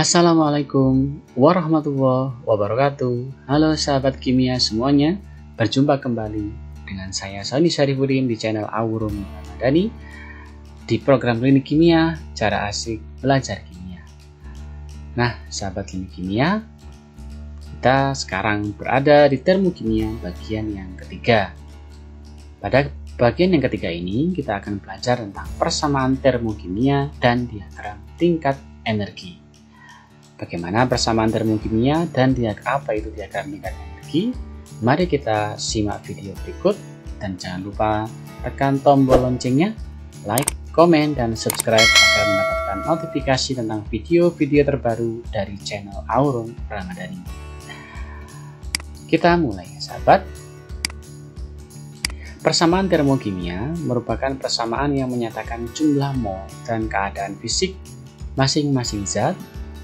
Assalamualaikum warahmatullahi wabarakatuh. Halo sahabat kimia semuanya, berjumpa kembali dengan saya Sony Syarifuddin di channel Aurum Ramadhani di program Klinik Kimia, cara asik belajar kimia. Nah, sahabat Klinik Kimia, kita sekarang berada di termokimia bagian yang ketiga. Pada bagian yang ketiga ini, kita akan belajar tentang persamaan termokimia dan diagram tingkat energi. Bagaimana persamaan termokimia dan apa itu diagram tingkat energi? Mari kita simak video berikut dan jangan lupa tekan tombol loncengnya, like, komen, dan subscribe agar mendapatkan notifikasi tentang video-video terbaru dari channel Aurum Ramadhani. Kita mulai ya sahabat. Persamaan termokimia merupakan persamaan yang menyatakan jumlah mol dan keadaan fisik masing-masing zat,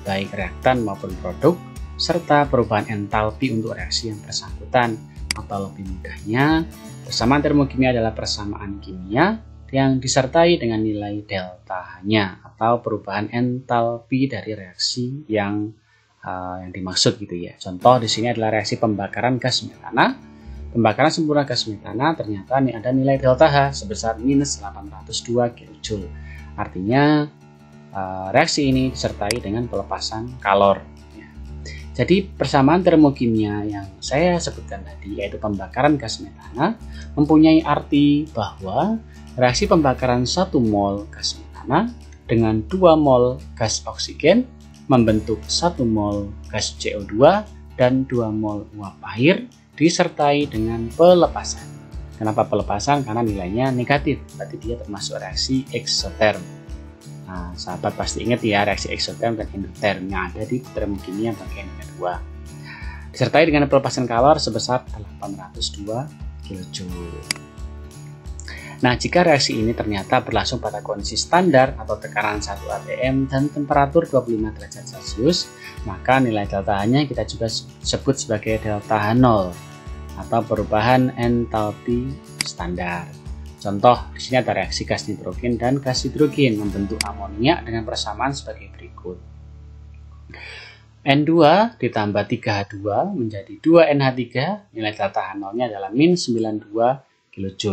baik reaktan maupun produk, serta perubahan entalpi untuk reaksi yang bersangkutan. Atau lebih mudahnya, persamaan termokimia adalah persamaan kimia yang disertai dengan nilai delta H-nya atau perubahan entalpi dari reaksi yang dimaksud gitu ya. Contoh di sini adalah reaksi pembakaran gas metana. Pembakaran sempurna gas metana ternyata ada nilai delta H sebesar minus 802 kJ. Artinya reaksi ini disertai dengan pelepasan kalor. Jadi persamaan termokimia yang saya sebutkan tadi, yaitu pembakaran gas metana, mempunyai arti bahwa reaksi pembakaran 1 mol gas metana dengan 2 mol gas oksigen membentuk 1 mol gas CO2 dan 2 mol uap air disertai dengan pelepasan. Kenapa pelepasan? Karena nilainya negatif, berarti dia termasuk reaksi eksoterm. Nah, sahabat pasti ingat ya reaksi eksoterm dan endoterm yang ada di termokimia bagian kedua. Disertai dengan pelepasan kalor sebesar 802 kJ. Nah, jika reaksi ini ternyata berlangsung pada kondisi standar atau tekanan 1 atm dan temperatur 25 derajat Celcius, maka nilai delta H-nya kita juga sebut sebagai delta H0 atau perubahan entalpi standar. Contoh, di sini ada reaksi gas nitrogen dan gas hidrogen membentuk amonia dengan persamaan sebagai berikut. N2 ditambah 3H2 menjadi 2NH3, nilai delta H0-nya adalah min 92 kJ.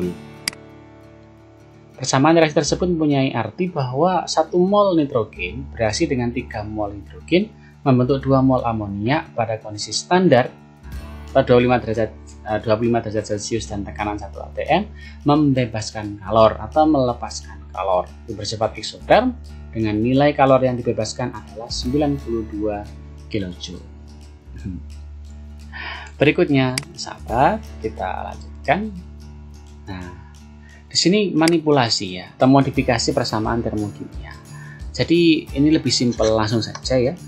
Persamaan reaksi tersebut mempunyai arti bahwa 1 mol nitrogen bereaksi dengan 3 mol hidrogen membentuk 2 mol amonia pada kondisi standar atau 25 derajat Celcius dan tekanan 1 atm, membebaskan kalor atau melepaskan kalor. Itu bersifat eksoterm dengan nilai kalor yang dibebaskan adalah 92 kJ. Berikutnya, sahabat, kita lanjutkan. Nah, di sini manipulasi ya, atau modifikasi persamaan termokimia. Jadi ini lebih simpel, langsung saja ya.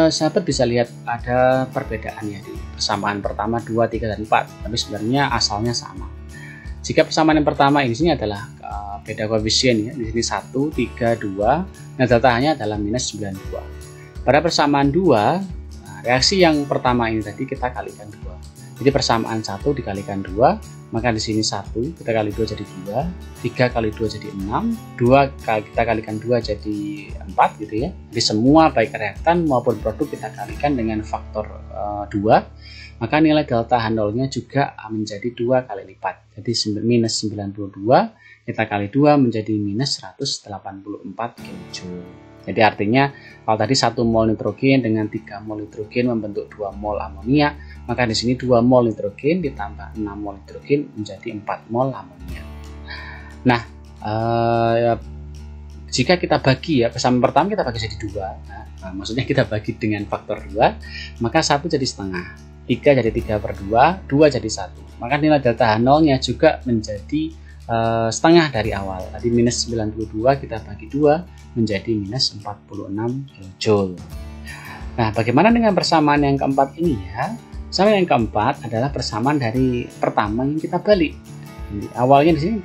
Sahabat bisa lihat ada perbedaannya di persamaan pertama 2, 3, dan 4, tapi sebenarnya asalnya sama. Jika persamaan yang pertama ini sini adalah beda koefisien ya, di sini 1, 3, 2, nah delta H-nya adalah minus 92. Pada persamaan 2, reaksi yang pertama ini tadi kita kalikan 2. Jadi persamaan 1 dikalikan 2, maka di sini 1 kita kali 2 jadi 2, 3 kali 2 jadi 6, 2 kita kalikan 2 jadi 4 gitu ya. Jadi semua baik reaktan maupun produk kita kalikan dengan faktor 2, maka nilai delta H0-nya juga menjadi 2 kali lipat. Jadi minus 92 kita kali 2 menjadi minus 184 kJ. Jadi artinya kalau tadi 1 mol nitrogen dengan 3 mol hidrogen membentuk 2 mol amonia, maka di sini 2 mol nitrogen ditambah 6 mol hidrogen menjadi 4 mol amonia. Nah, jika kita bagi ya, persamaan pertama kita bagi jadi 2. Nah, maksudnya kita bagi dengan faktor 2, maka 1 jadi setengah, 3 jadi 3/2, 2 jadi 1. Maka nilai delta H0-nya juga menjadi setengah dari awal. Tadi minus 92 kita bagi 2 menjadi minus 46 kJ. Nah, bagaimana dengan persamaan yang keempat ini ya? Persamaan yang keempat adalah persamaan dari pertama yang kita balik. Jadi, awalnya di sini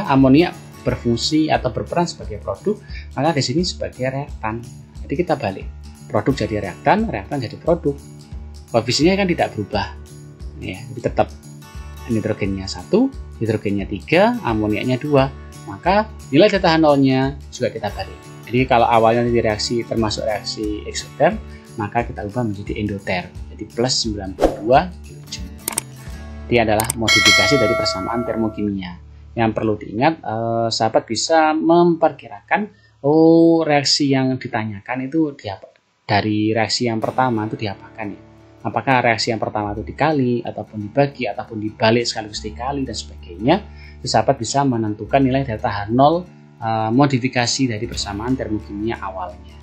amonia berfungsi atau berperan sebagai produk, maka di sini sebagai reaktan. Jadi kita balik. Produk jadi reaktan, reaktan jadi produk. Koefisiennya kan tidak berubah. Ya, jadi tetap nitrogennya 1, hidrogennya 3, amoniaknya 2. Maka nilai delta H0-nya juga kita balik. Jadi kalau awalnya nanti reaksi termasuk reaksi eksoterm, maka kita ubah menjadi endoterm, jadi plus 92 kJ. Ini adalah modifikasi dari persamaan termokimia. Yang perlu diingat, sahabat bisa memperkirakan reaksi yang ditanyakan itu dari reaksi yang pertama itu diapakan ya. Apakah reaksi yang pertama itu dikali, ataupun dibagi, ataupun dibalik sekaligus dikali, dan sebagainya. Sahabat bisa menentukan nilai delta H0 modifikasi dari persamaan termokimia awalnya.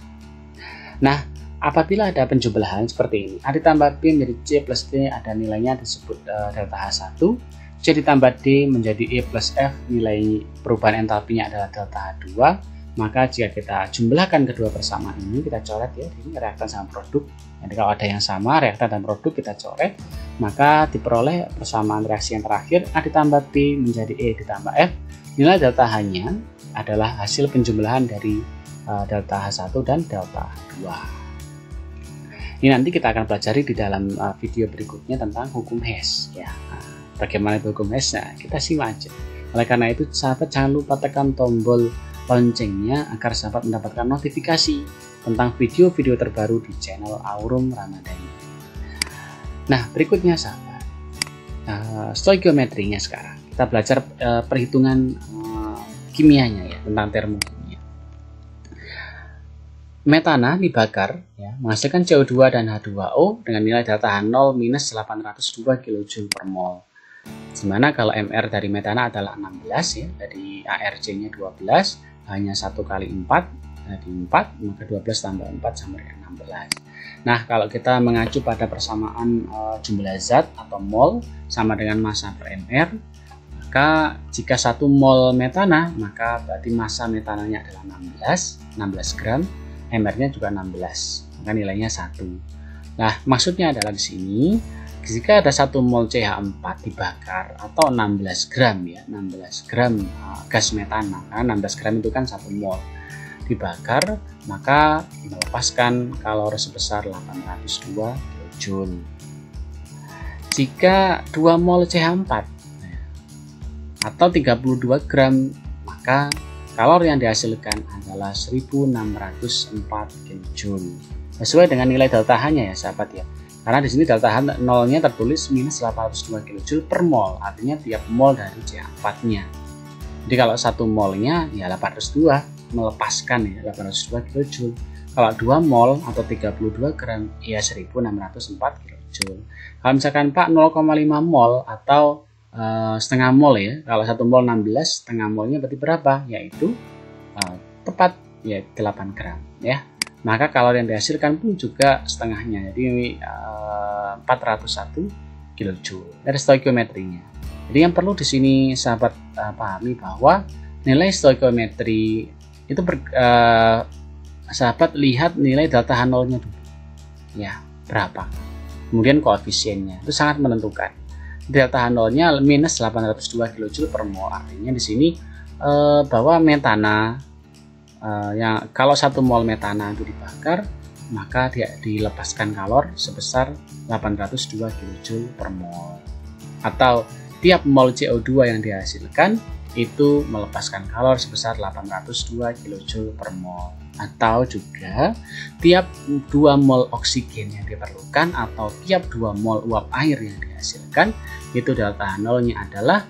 Nah, apabila ada penjumlahan seperti ini, A ditambah B menjadi C plus D, ada nilainya disebut delta H1, C ditambah D menjadi E plus F, nilai perubahan entalpinya adalah delta H2, maka jika kita jumlahkan kedua persamaan ini, kita coret ya, ini reaktan sama produk. Jadi kalau ada yang sama, reaktan dan produk kita coret, maka diperoleh persamaan reaksi yang terakhir, A ditambah B menjadi E ditambah F, nilai delta H-nya adalah hasil penjumlahan dari delta H1 dan delta H2. Ini nanti kita akan pelajari di dalam video berikutnya tentang hukum Hess ya. Bagaimana itu hukum Hess? Nah, kita simak aja. Oleh karena itu, sahabat jangan lupa tekan tombol loncengnya agar sahabat mendapatkan notifikasi tentang video-video terbaru di channel Aurum Ramadhani. Nah, berikutnya sahabat, stoikiometrinya sekarang. Kita belajar perhitungan kimianya ya, tentang termokimia. Metana dibakar ya, menghasilkan CO2 dan H2O dengan nilai delta H0 minus 802 kJ per mol. Dimana kalau MR dari metana adalah 16 ya, dari ARC-nya 12, hanya 1 kali 4, jadi 4, maka 12 tambah 4 sama dengan 16. Nah, kalau kita mengacu pada persamaan jumlah zat atau mol sama dengan massa per MR, maka jika 1 mol metana, maka berarti massa metananya adalah 16 gram, MR-nya juga 16, maka nilainya 1. Nah, maksudnya adalah di sini, jika ada 1 mol CH4 dibakar atau 16 gram ya, 16 gram gas metana, karena 16 gram itu kan 1 mol dibakar, maka melepaskan kalori sebesar 802 kJ. Jika 2 mol CH4 atau 32 gram, maka kalori yang dihasilkan adalah 1604 kJ. Sesuai dengan nilai delta H-nya ya sahabat ya. Karena di sini delta H nolnya tertulis minus 802 kJ per mol, artinya tiap mol dari CH4-nya. Jadi kalau 1 molnya ya 802, melepaskan ya 802 kJ. Kalau 2 mol atau 32 gram ya 1604 kJ. Kalau misalkan Pak 0,5 mol atau setengah mol ya, kalau 1 mol 16, setengah molnya berarti berapa? Yaitu tepat ya 8 gram ya. Maka kalori yang dihasilkan pun juga setengahnya, jadi 401 kJ dari stoikiometrinya. Jadi yang perlu di sini sahabat pahami bahwa nilai stoikiometri itu sahabat lihat nilai delta H0-nya dulu ya, berapa, kemudian koefisiennya itu sangat menentukan. Delta H0-nya minus 802 kJ per mol, artinya di sini bahwa metana yang kalau 1 mol metana itu dibakar, maka dia dilepaskan kalori sebesar 802 kJ per mol. Atau tiap mol CO2 yang dihasilkan itu melepaskan kalori sebesar 802 kJ per mol. Atau juga tiap 2 mol oksigen yang diperlukan atau tiap 2 mol uap air yang dihasilkan, itu delta H0-nya adalah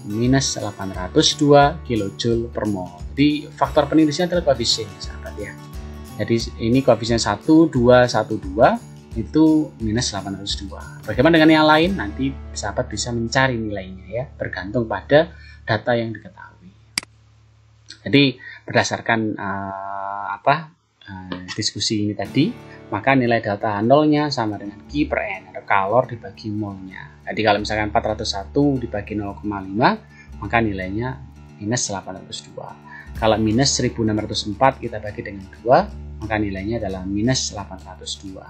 minus 802 kJ per mol. Jadi faktor penitisnya adalah koefisien sahabat ya. Jadi ini koefisien 1, 2, 1, 2 itu minus 802. Bagaimana dengan yang lain? Nanti sahabat bisa mencari nilainya ya, bergantung pada data yang diketahui. Jadi berdasarkan diskusi ini tadi, maka nilai delta H0-nya sama dengan Q per N atau kalor dibagi molnya. Jadi kalau misalkan 401 dibagi 0,5, maka nilainya minus 802. Kalau minus 1604 kita bagi dengan 2, maka nilainya adalah minus 802.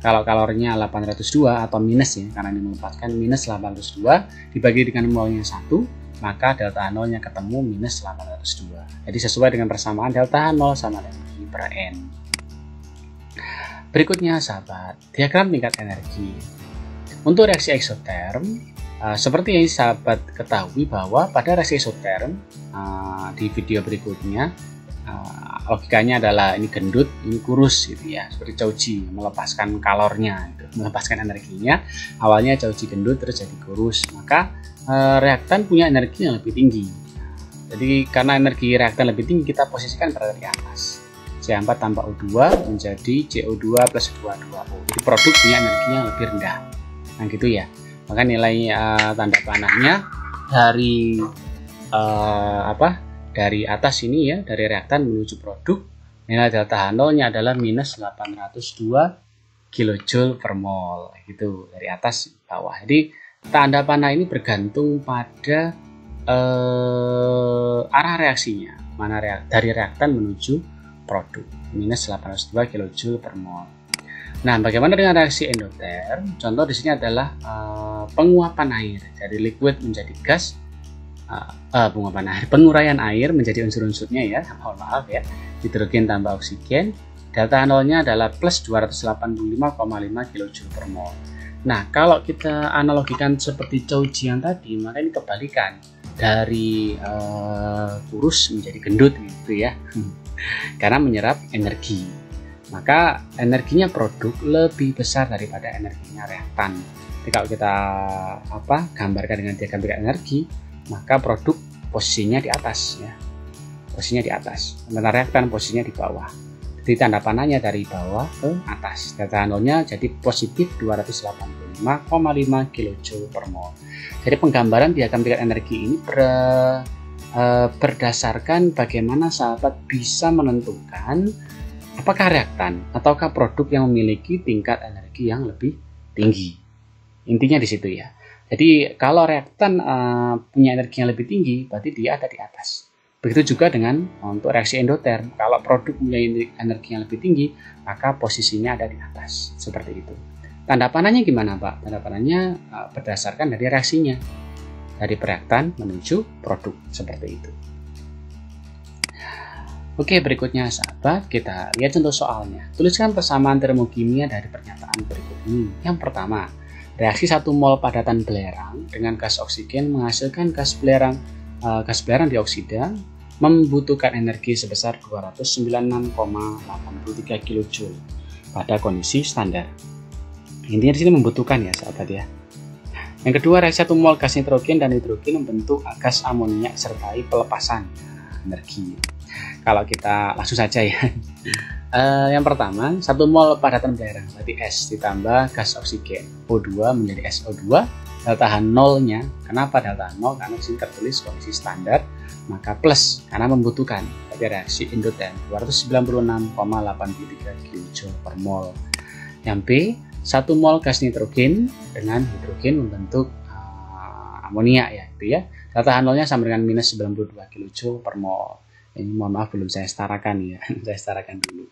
Kalau kalorinya 802 atau minus ya, karena ini melepaskan minus 802 dibagi dengan molnya 1, maka delta H0-nya ketemu minus 802. Jadi sesuai dengan persamaan delta H0 sama dengan Q per N. Berikutnya sahabat, diagram tingkat energi. Untuk reaksi eksoterm, seperti yang sahabat ketahui bahwa pada reaksi eksoterm di video berikutnya logikanya adalah ini gendut, ini kurus gitu ya, seperti Chouji melepaskan kalornya, gitu, melepaskan energinya. Awalnya Chouji gendut terus jadi kurus, maka reaktan punya energi yang lebih tinggi. Jadi karena energi reaktan lebih tinggi, kita posisikan berada di atas. C4 tambah O2 menjadi CO2 plus 2,2O. Jadi produk punya energi yang lebih rendah. Nah gitu ya. Maka nilai tanda panahnya dari dari atas ini ya, dari reaktan menuju produk, nilai delta H0-nya adalah minus 802 kJ per mol gitu, dari atas ke bawah. Jadi tanda panah ini bergantung pada arah reaksinya, dari reaktan menuju produk, minus 802 kJ per mol. Nah, bagaimana dengan reaksi endoterm? Contoh di sini adalah penguapan air dari liquid menjadi gas. Penguraian air menjadi unsur-unsurnya ya, mohon maaf ya, hidrogen tambah oksigen, delta H0-nya adalah plus 285,5 kJ per mol. Nah, kalau kita analogikan seperti Chouji yang tadi, maka ini kebalikan, dari kurus menjadi gendut gitu ya, karena menyerap energi. Maka energinya produk lebih besar daripada energinya reaktan. Jadi kalau kita gambarkan dengan diagram energi, maka produk posisinya di atas ya, posisinya di atas, sementara reaktan posisinya di bawah. Jadi tanda panahnya dari bawah ke atas. Delta H0-nya jadi positif 285,5 kJ per mol. Jadi penggambaran diagram tingkat energi ini berdasarkan bagaimana sahabat bisa menentukan apakah reaktan ataukah produk yang memiliki tingkat energi yang lebih tinggi. Intinya di situ ya. Jadi kalau reaktan punya energi yang lebih tinggi, berarti dia ada di atas. Begitu juga dengan untuk reaksi endoterm. Kalau produk punya energi yang lebih tinggi, maka posisinya ada di atas. Seperti itu. Tanda panahnya gimana Pak? Tanda panahnya berdasarkan dari reaksinya. Dari reaktan menuju produk. Seperti itu. Oke, berikutnya sahabat, kita lihat contoh soalnya. Tuliskan persamaan termokimia dari pernyataan berikut ini. Yang pertama, reaksi 1 mol padatan belerang dengan gas oksigen menghasilkan gas belerang dioksida membutuhkan energi sebesar 296,83 kJ pada kondisi standar. Intinya di sini membutuhkan ya sahabat ya. Yang kedua, reaksi 1 mol gas nitrogen dan hidrogen membentuk gas amonia sertai pelepasan energi. Kalau kita langsung saja ya. Yang pertama, 1 mol padatan belerang berarti S ditambah gas oksigen O2 menjadi SO2. Delta H0-nya, kenapa delta H0? Karena di sini tertulis kondisi standar, maka plus karena membutuhkan. Berarti reaksi endotherm 296,83 kJ per mol. Yang B, 1 mol gas nitrogen dengan hidrogen membentuk amonia ya, gitu ya. Delta H0-nya sama dengan minus 92 kJ per mol. Ini mohon maaf belum saya setarakan ya, saya setarakan dulu.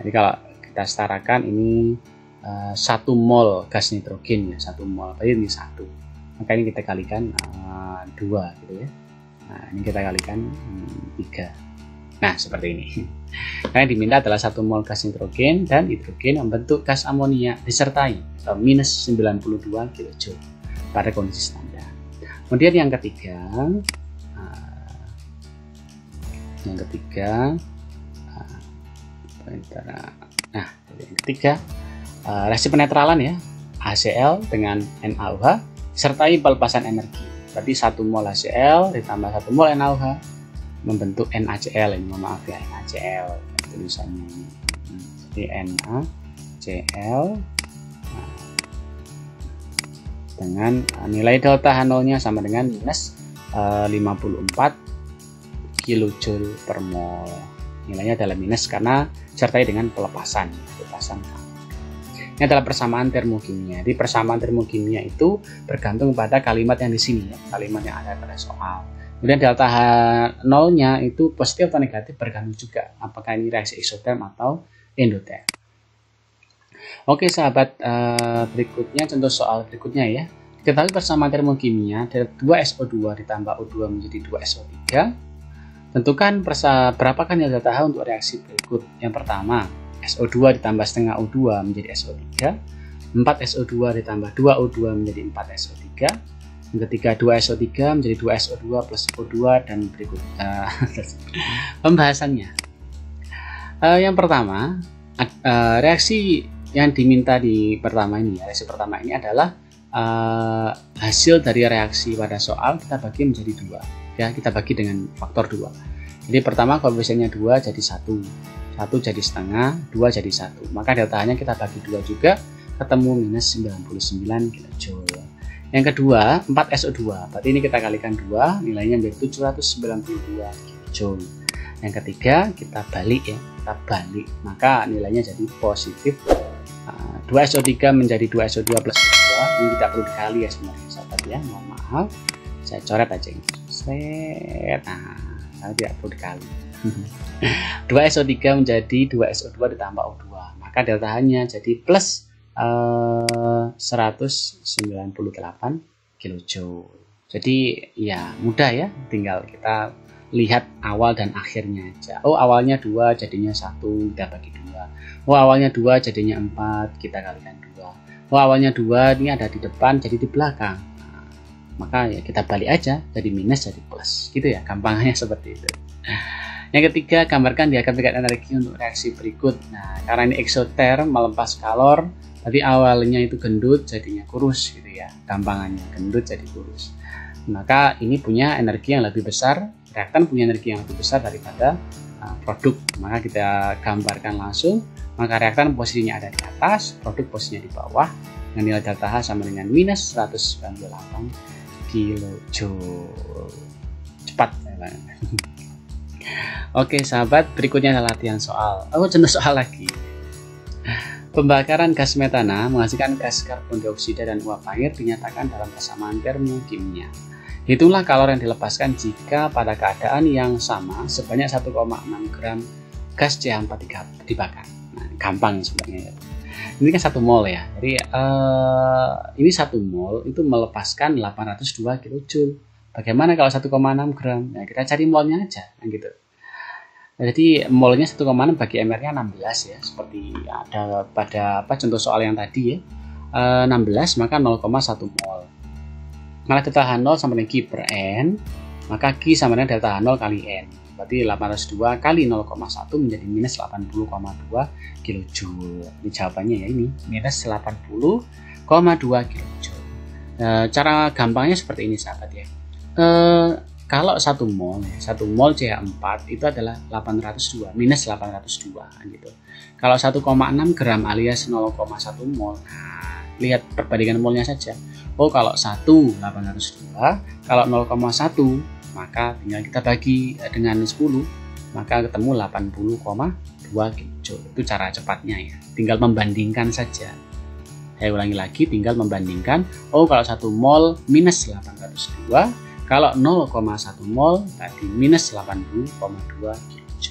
Jadi kalau kita setarakan ini 1 mol gas nitrogen ya, 1 mol, berarti ini 1. Maka ini kita kalikan 2 gitu ya. Nah, ini kita kalikan 3. Nah, seperti ini. Karena yang diminta adalah 1 mol gas nitrogen dan hidrogen membentuk gas amonia disertai minus 92 kJ pada kondisi standar. Kemudian yang ketiga, reaksi penetralan ya, HCl dengan NaOH disertai pelepasan energi. Berarti 1 mol HCl ditambah 1 mol NaOH membentuk NaCl. Ini mohon maaf ya, NaCl tulisannya ini. Jadi NaCl dengan nilai delta H0-nya sama dengan minus 54 kJ per mol. Nilainya adalah minus karena disertai dengan pelepasan. Ini adalah persamaan termokimia. Jadi persamaan termokimia itu bergantung pada kalimat yang di sini ya, kalimat yang ada pada soal. Kemudian delta H0-nya itu positif atau negatif bergantung juga apakah ini reaksi isotherm atau endotherm. Oke sahabat, berikutnya contoh soal berikutnya ya. Ketahui persamaan termokimia dari 2SO2 ditambah O2 menjadi 2SO3. Tentukan berapakah nilai delta H untuk reaksi berikut. Yang pertama, SO2 ditambah setengah O2 menjadi SO3. 4SO2 ditambah 2O2 menjadi 4SO3. Yang ketiga 2SO3 menjadi 2SO2 plus O2 dan berikut pembahasannya. Yang pertama, reaksi yang diminta di pertama ini, reaksi pertama ini adalah hasil dari reaksi pada soal kita bagi menjadi 2 ya, kita bagi dengan faktor 2. Jadi pertama koefisiennya 2 jadi 1 jadi setengah, 2 jadi 1, maka deltanya kita bagi 2 juga, ketemu minus 99 kJ. Yang kedua 4SO2, berarti ini kita kalikan 2, nilainya menjadi 792 kJ. Yang ketiga kita balik ya, kita balik, maka nilainya jadi positif 2SO3 menjadi 2SO2 plus O2. Ini tidak perlu dikali ya sebenarnya sahabat ya, mohon maaf, saya coret aja ini. Nah, tidak perlu dikali. 2SO3 menjadi 2SO2 ditambah O2, maka deltanya jadi plus 198 kJ. Jadi ya mudah ya, tinggal kita lihat awal dan akhirnya aja. Oh, awalnya 2 jadinya 1, kita bagi 2. Oh, awalnya 2 jadinya 4, kita kalikan 2. Oh, awalnya 2 ini ada di depan jadi di belakang. Nah, maka ya kita balik aja, jadi minus jadi plus. Gitu ya, gampangnya seperti itu. Yang ketiga, gambarkan diagram tingkat energi untuk reaksi berikut. Nah, karena ini eksoterm melepas kalor, tapi awalnya itu gendut jadinya kurus gitu ya. Gampangannya gendut jadi kurus. Maka ini punya energi yang lebih besar, reaktan punya energi yang lebih besar daripada produk. Maka kita gambarkan langsung. Maka reaktan posisinya ada di atas, produk posisinya di bawah, dengan nilai delta H sama dengan minus 198 kJ. Cepat ya, Oke sahabat, berikutnya adalah latihan soal. Contoh soal lagi. Pembakaran gas metana menghasilkan gas karbon dioksida dan uap air dinyatakan dalam persamaan termokimia. Hitunglah kalor yang dilepaskan jika pada keadaan yang sama sebanyak 1,6 gram gas CH4 dibakar. Nah, gampang sebenarnya. Ini kan 1 mol ya. Jadi ini 1 mol itu melepaskan 802 kJ. Bagaimana kalau 1,6 gram? Nah, kita cari molnya aja, kan gitu. Jadi molnya 1,6 bagi MR-nya 16 ya, seperti ada pada contoh soal yang tadi ya. 16 maka 0,1 mol. Maka delta H0 sama dengan Q per N, maka Q sama dengan delta H0 kali N. Berarti 802 kali 0,1 menjadi minus 80,2 kJ. Ini jawabannya ya, ini minus 80,2 kJ. Cara gampangnya seperti ini sahabat ya. Kalau 1 mol CH4 itu adalah 802 minus 802 gitu. Kalau 1,6 gram alias 0,1 mol, nah, lihat perbandingan molnya saja. Oh, kalau 1 802, kalau 0,1 maka tinggal kita bagi dengan 10, maka ketemu 80,2 kJ. Itu cara cepatnya ya. Tinggal membandingkan saja. Saya ulangi lagi, tinggal membandingkan. Oh, kalau 1 mol minus 802, kalau 0,1 mol tadi minus 80,2 kJ.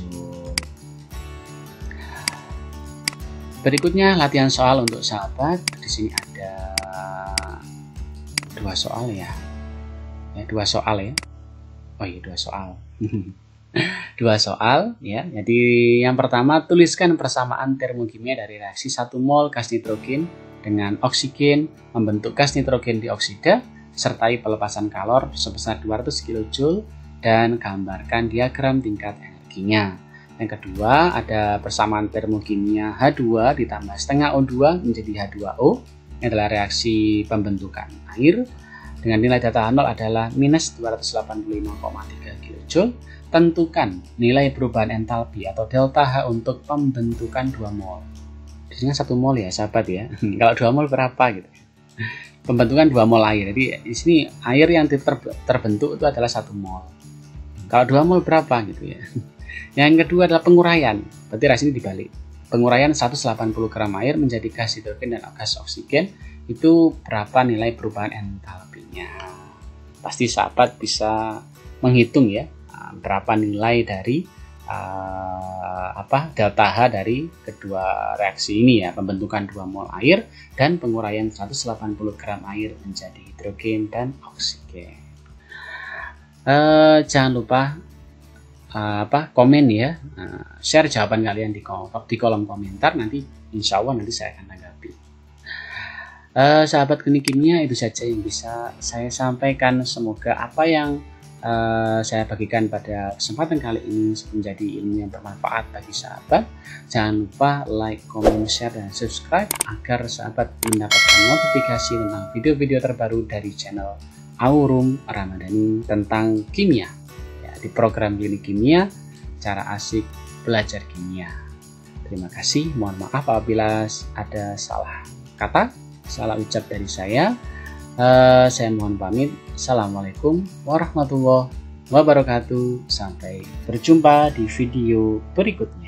Berikutnya latihan soal untuk sahabat. Di sini ada 2 soal ya. 2 soal ya. Oh iya, 2 soal. 2 soal ya. Jadi yang pertama, tuliskan persamaan termokimia dari reaksi 1 mol gas nitrogen dengan oksigen membentuk gas nitrogen dioksida sertai pelepasan kalor sebesar 200 kJ dan gambarkan diagram tingkat energinya. Yang kedua, ada persamaan termokimia H2 ditambah setengah O2 menjadi H2O. Ini adalah reaksi pembentukan air dengan nilai delta H0 adalah minus 285,3 kJ. Tentukan nilai perubahan entalpi atau delta H untuk pembentukan 2 mol. Di sini 1 mol ya sahabat ya. Kalau 2 mol berapa gitu. Pembentukan 2 mol air. Jadi di sini air yang terbentuk itu adalah 1 mol. Kalau 2 mol berapa gitu ya. Yang kedua adalah penguraian. Berarti reaksi ini dibalik. Penguraian 180 gram air menjadi gas hidrogen dan gas oksigen, itu berapa nilai perubahan entalpinya. Pasti sahabat bisa menghitung ya berapa nilai dari delta H dari kedua reaksi ini ya, pembentukan 2 mol air dan penguraian 180 gram air menjadi hidrogen dan oksigen. Jangan lupa komen ya, share jawaban kalian di kolom komentar, nanti insya Allah nanti saya akan tanggapi. Sahabat klinik kimia, itu saja yang bisa saya sampaikan. Semoga apa yang saya bagikan pada kesempatan kali ini menjadi ilmu yang bermanfaat bagi sahabat. Jangan lupa like, comment, share, dan subscribe agar sahabat mendapatkan notifikasi tentang video-video terbaru dari channel Aurum Ramadhani tentang kimia ya, di program klinik kimia, cara asik belajar kimia. Terima kasih, mohon maaf apabila ada salah kata, salah ucap dari saya. Saya mohon pamit. Assalamualaikum warahmatullahi wabarakatuh. Sampai berjumpa di video berikutnya.